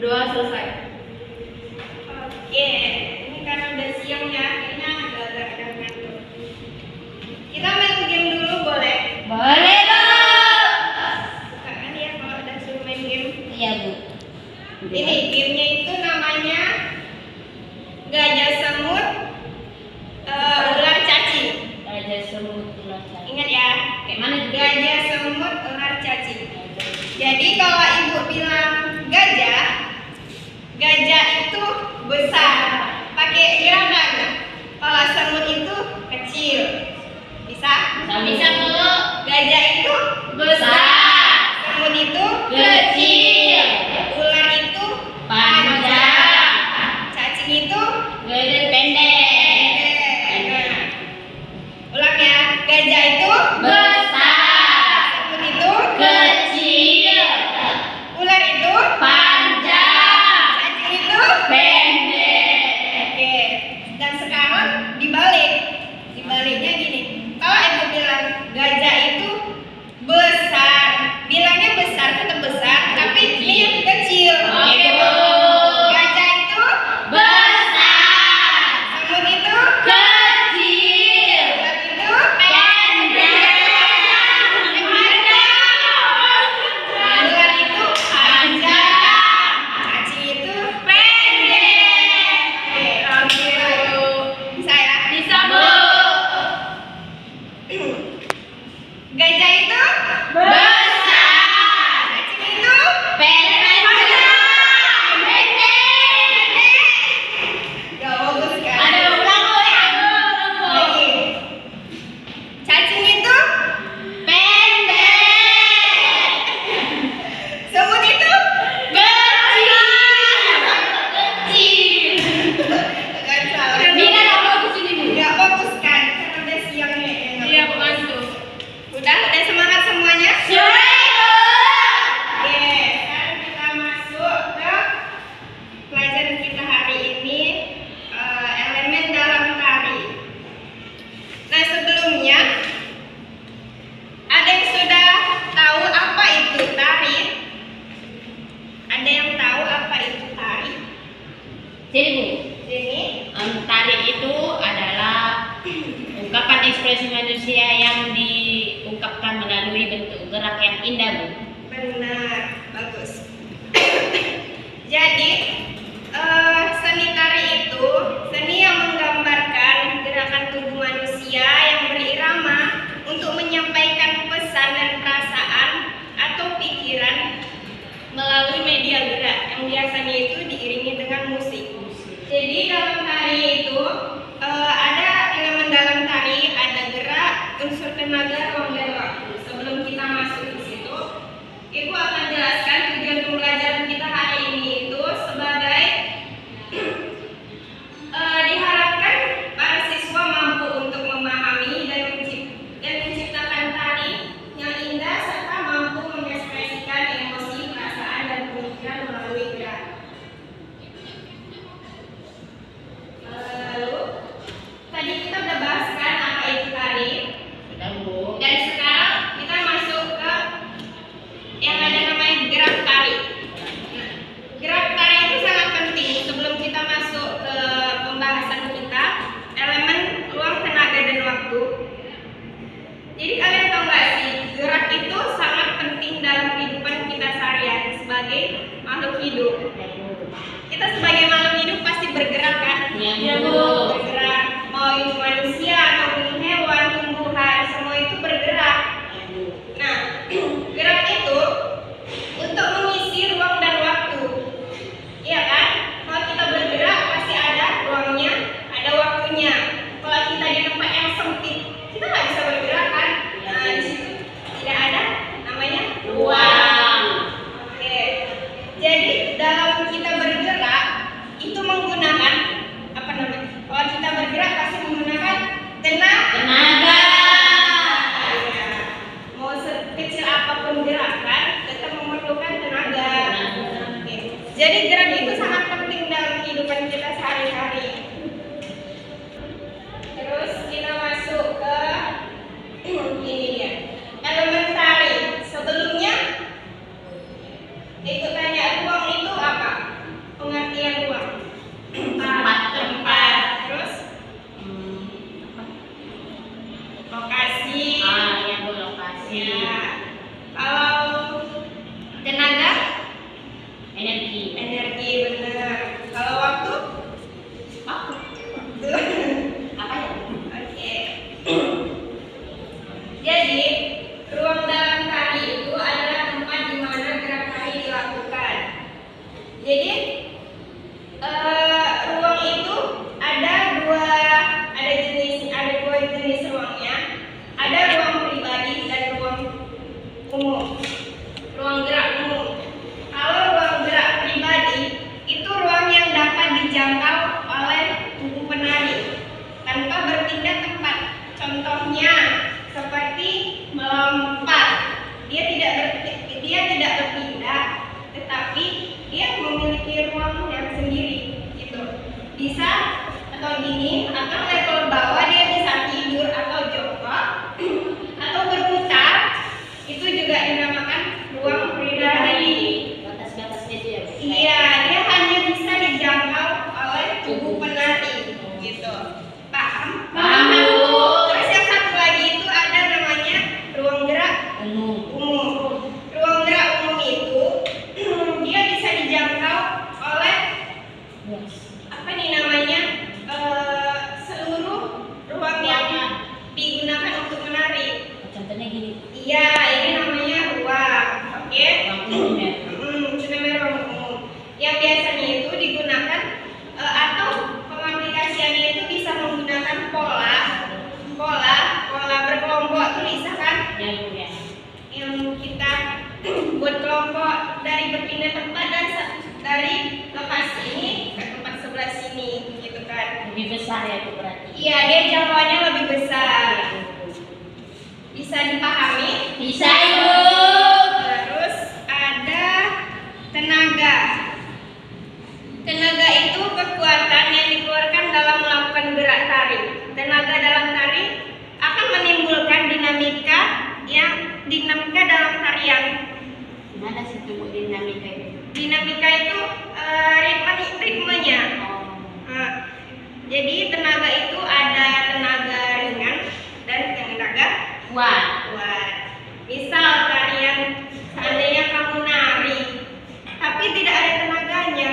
Berdoa selesai. Oke, ini karena udah siang ya, kayaknya agak-agak ada ngantuk. Kita main game dulu boleh? Boleh, Bu. Suka kan ya kalau udah suruh main game? Iya, Bu. Ini gamenya itu namanya Gajah Semut, Ular Cacing. Gajah semut ular cacing. Ingat ya, Kayak mana juga? Gajah Semut, Ular Cacing. Jadi kalau ibu bilang gajah, gajah itu besar, pakai gerakan. Kalau semut itu kecil, bisa? Bisa, Bu. Gajah itu Besar. semut itu Kecil. ular itu Panjang. cacing itu Gede pendek. Nah, ulang ya, gajah itu Besar. semut itu Kecil. ular itu Panjang. cacing itu. Pendek. Oke, dan sekarang dibaliknya gini. Kalau ibu bilang gajah itu besar, bilangnya besar tetap besar, tapi ini kecil. Oke, Bu. Gajah itu Besar. semut itu Kecil. ular itu ular itu panjang, cacing itu Pendek. Oke, bisa ya? Bisa, Bu. Gajah itu Besar. cacing itu Pendek. gak bagus kan? Ada ulang, Bu. Lagi. Cacing itu Pendek. semut itu Kecil. gak salah. Mina nggak bagus ini, Bu. Gak bagus kan? Karena udah siang nih. Iya, Bu, ngantuk. Udah semangat semuanya? Sudah, Bu. Oke, sekarang kita masuk ke pelajaran kita hari ini, elemen dalam tari. Nah, sebelumnya ada yang sudah tahu apa itu tari? Ada yang tahu apa itu tari? Jadi, Bu, Ini tari itu adalah ungkapan ekspresi manusia yang diungkapkan melalui bentuk gerak yang indah, Bu. benar, bagus. Jadi, seni tari itu seni yang menggambarkan gerakan tubuh manusia yang berirama untuk menyampaikan pesan dan perasaan atau pikiran melalui media gerak yang biasanya itu diiringi dengan musik. Jadi dalam tari itu ada elemen dalam tari, ada gerak, unsur tenaga, ruang dan waktu. Sebelum kita masuk ke situ, Ibu akan jelaskan tujuan pembelajaran kita hari ini itu sebagai diharapkan para siswa mampu untuk memahami dan menciptakan tari yang indah serta mampu mengekspresikan emosi, perasaan, dan pemikiran melalui gerak. Lalu tadi kita udah bahas kan apa itu tari, Sudah, Bu. dan sekarang kita masuk ke yang ada namanya gerak tari. Nah, gerak tari itu sangat penting sebelum kita masuk ke pembahasan kita, elemen ruang, tenaga, dan waktu. Jadi kalian tahu nggak sih, gerak itu sangat penting dalam kehidupan kita sehari-hari sebagai makhluk hidup. Kita sebagai makhluk hidup pasti bergerak kan? Iya, Bu. Bergerak, mau itu manusia ataupun hewan, tumbuhan, semua itu bergerak. Nah, gerak itu untuk mengisi ruang dan waktu. Iya kan? Kalau kita bergerak pasti ada ruangnya, ada waktunya. Kalau kita di tempat yang sempit, kita nggak bisa bergerak kan? Nah, di situ tidak ada namanya Ruang. Oke. Jadi dalam kita bergerak, Contohnya seperti melompat. Dia tidak berpindah, tetapi dia memiliki ruang yang sendiri gitu. Bisa atau gini, atau level bawah dia bisa tidur atau jongkok atau berputar. Itu juga dinamakan ruang pribadi. Batas-batasnya itu ya. Iya, dia hanya bisa dijangkau oleh tubuh penari gitu. Paham? Paham, Bu. Terus yang satu lagi itu ada namanya ruang gerak umum. Ruang gerak umum itu dia bisa dijangkau oleh apa nih namanya seluruh ruang yang digunakan untuk menari. Contohnya gini. Iya, ini namanya ruang. Oke. Ruang umum ya. Itu namanya ruang umum. Yang biasanya itu digunakan atau pengaplikasiannya itu bisa menggunakan pola berkelompok, tuh bisa kan? Ya, Bu ya. Yang kita buat kelompok dari berpindah tempat dan dari lokasi ini ke tempat sebelah sini gitu kan. Lebih besar ya, Bu berarti. Iya, dia jangkauannya lebih besar. Bisa dipahami? Bisa, Ibu. Terus ada tenaga. Tenaga itu kekuatan yang dikeluarkan dalam melakukan gerak tari. Tenaga dalam tari akan menimbulkan dinamika dalam tarian. Gimana sih tuh dinamika itu? Dinamika itu ritmenya. Nah, jadi tenaga itu ada tenaga ringan dan tenaga Kuat. kuat. Misal tarian seandainya kamu nari, tapi tidak ada tenaganya,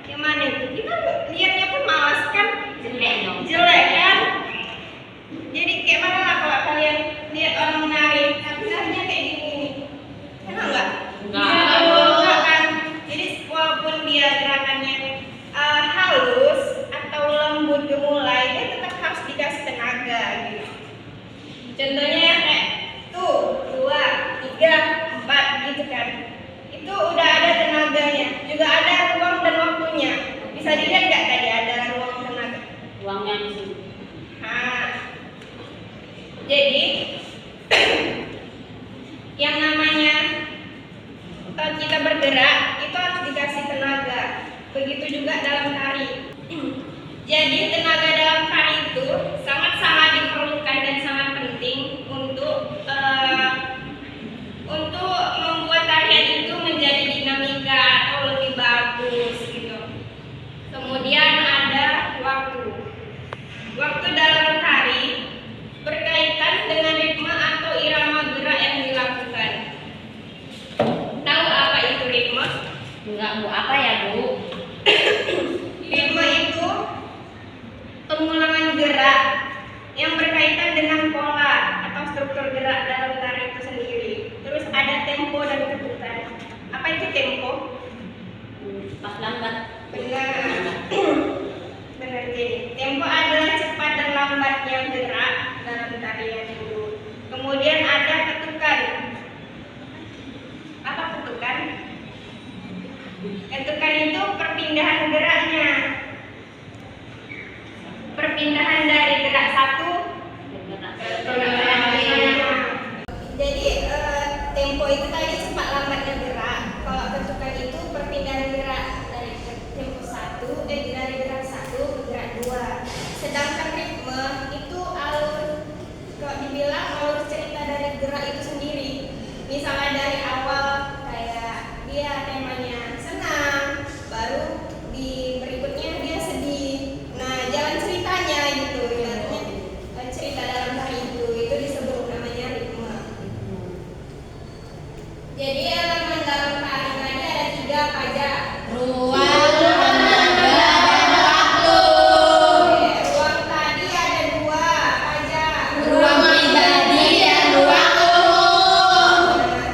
gimana itu? Kita lihatnya pun malas kan? Jelek dong. Jelek kan? Jadi kayak mana lah kalau kalian lihat orang menari, tapi narinya kayak gini, enak nggak? Enggak. Enggak kan? Jadi walaupun dia gerakannya halus atau lembut gemulai, dia tetap harus dikasih tenaga gitu. Contohnya ya kayak tuh 2, 3, 4 gitu kan. Itu udah ada tenaganya, juga ada ruang dan waktunya. Bisa dilihat nggak tadi ada ruang tenaga? Uangnya di sini. Nah, jadi yang namanya kita bergerak itu harus dikasih tenaga. Begitu juga dalam tari. Jadi tenaga dalam tari itu sangat-sangat diperlukan dan sangat penting untuk membuat tarian itu menjadi dinamika atau lebih bagus gitu. Kemudian ada waktu. Waktu dalam tari berkaitan dengan ritme atau irama gerak yang dilakukan. Tahu apa itu ritme? Enggak, Bu. Apa ya, Bu? Ritme itu pengulangan gerak yang berkaitan dengan pola atau struktur gerak dalam tari itu sendiri. Terus ada tempo dan ketukan. Apa itu tempo? Pas lambat. Benar. Benar jadi. Tempo adalah cepat dan lambatnya gerak dalam tarian itu. Kemudian ada ketukan. Apa ketukan? Ketukan itu perpindahan geraknya. Perpindahan dari gerak satu ke gerak lainnya. Jadi tempo itu tadi cepat lambatnya gerak. Kalau ketukan itu perpindahan gerak dari tempo dari gerak satu ke gerak dua. Sedangkan ritme itu alur, kalau dibilang alur cerita dari gerak itu sendiri. Misalnya dari awal kayak dia temanya senang, baru di berikutnya dia sedih. Nah, jalan ceritanya gitu, ibaratnya cerita dalam tari itu disebut namanya ritme. Jadi elemen dalam tari tadi ada 3 apa aja? Ruang, tenaga, dan waktu. Ruang tadi ada 2 apa aja? Ruang pribadi dan ruang umum.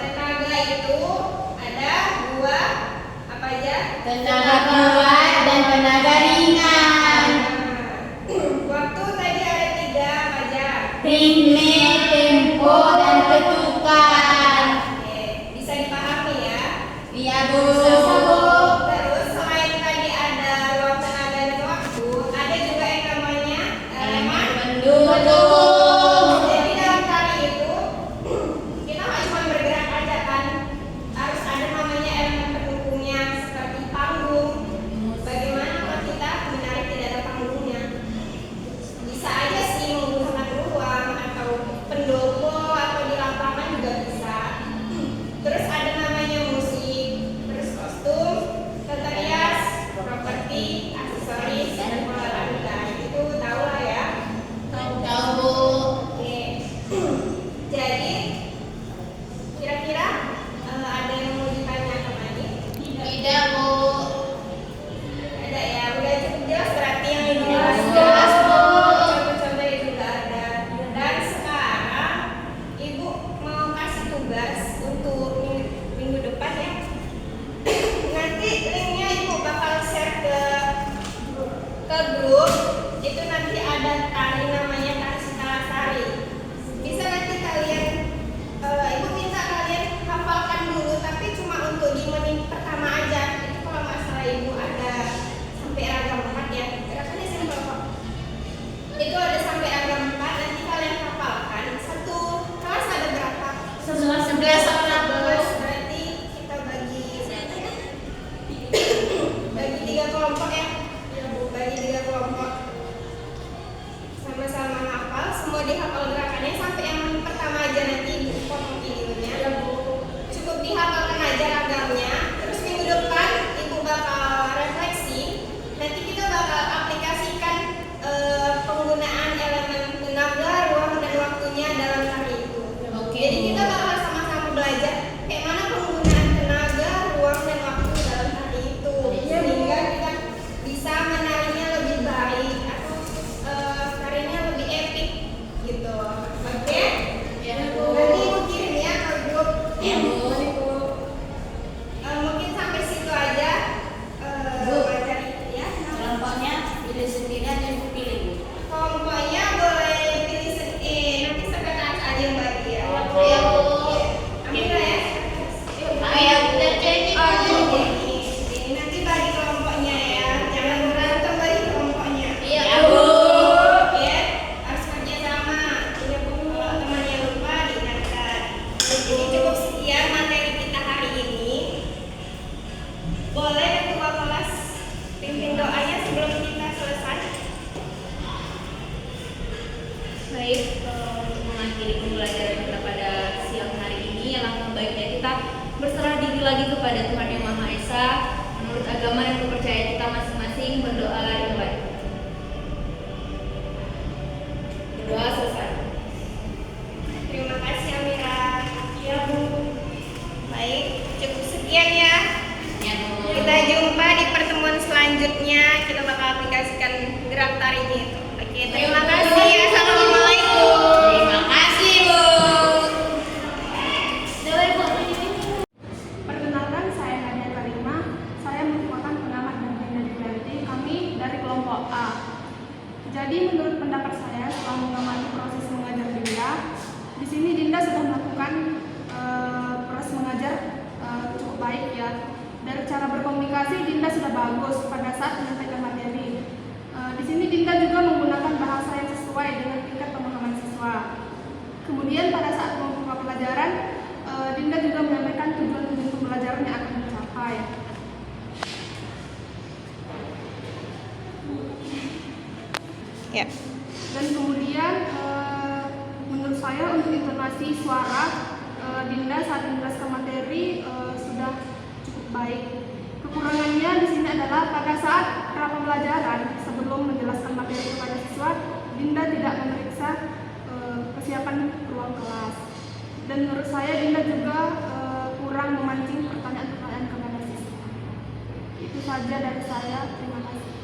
Tenaga itu ada 2 apa aja? Tenaga kuat dan tenaga ringan. Waktu tadi ada 3 apa aja? Ritme, tempo, dan ketukan. Oke, bisa dipahami ya? Iya, Bu. Terus selain tadi ada ruang tenaga dan waktu, ada juga yang namanya elemen Pendukung. kelompok ya. Ya Bu, bagi 3 kelompok. Sama-sama hafal, semua dihafal gerakannya sampai yang pertama aja nanti Ibu potong videonya. Ya Bu. Cukup dihafalkan aja ragamnya. Terus minggu depan Ibu bakal refleksi. Nanti kita bakal aplikasikan penggunaan elemen tenaga, ruang, dan waktunya dalam tari itu. Oke, Jadi Bu. kita bakal sama-sama belajar kayak mana penggunaan tenaga, ruang, dan waktu dalam tari itu. Sehingga kita bisa menarinya lebih baik atau tarinya lebih epic gitu. Oke? Ya, Bu. Nanti Ibu kirim ya ke grup. Ya, Bu. Mungkin sampai situ aja Bu. materi ya. Kelompoknya pilih sendiri aja Bu pilih, Bu. Kelompoknya boleh pilih nanti sekretaris aja yang bagi ya. Iya, Bu. Amira ya. Ayo, udah jadi, Bu. Ini nanti bagi kelompoknya ya. Jangan berantem bagi kelompoknya. Iya, Bu. Ya, harus kerja sama. Iya, Bu. Kalau temannya lupa diingatkan. Jadi cukup sekian materi kita hari ini. Boleh ketua kelas pimpin doanya sebelum kita selesai. Baik, untuk mengakhiri pembelajaran kita pada siang hari ini, alangkah baiknya kita berserah diri lagi kepada Tuhan Yang Maha Esa menurut agama dan kepercayaan kita masing-masing, berdoa yang baik. Berdoa selesai. Terima kasih Amira. Ya Bu. Baik, cukup sekian ya. Ya, Bu. Kita jumpa di pertemuan selanjutnya. Kita bakal aplikasikan gerak tarinya itu. Oke, terima kasih. Assalamualaikum. Terima kasih, Bu. Perkenalkan, saya Nadia Karimah. Saya merupakan pengamat dan peneliti. Kami dari kelompok A. Jadi menurut pendapat saya, setelah mengamati proses mengajar Dinda, di sini Dinda sudah melakukan proses mengajar cukup baik ya. Dari cara berkomunikasi Dinda sudah bagus pada saat menyampaikan materi. Di sini Dinda juga menggunakan bahasa yang sesuai dengan tingkat pemahaman siswa. Kemudian pada saat membuka pelajaran, Dinda juga menyampaikan tujuan-tujuan pembelajaran yang akan dicapai. Ya. Dan kemudian menurut saya untuk intonasi suara Dinda saat menjelaskan materi sudah cukup baik. Kekurangannya di sini adalah pada saat pra pembelajaran sebelum menjelaskan materi kepada siswa, Dinda tidak memeriksa kesiapan ruang kelas. Dan menurut saya Dinda juga kurang memancing pertanyaan-pertanyaan kepada siswa. Itu saja dari saya. Terima kasih.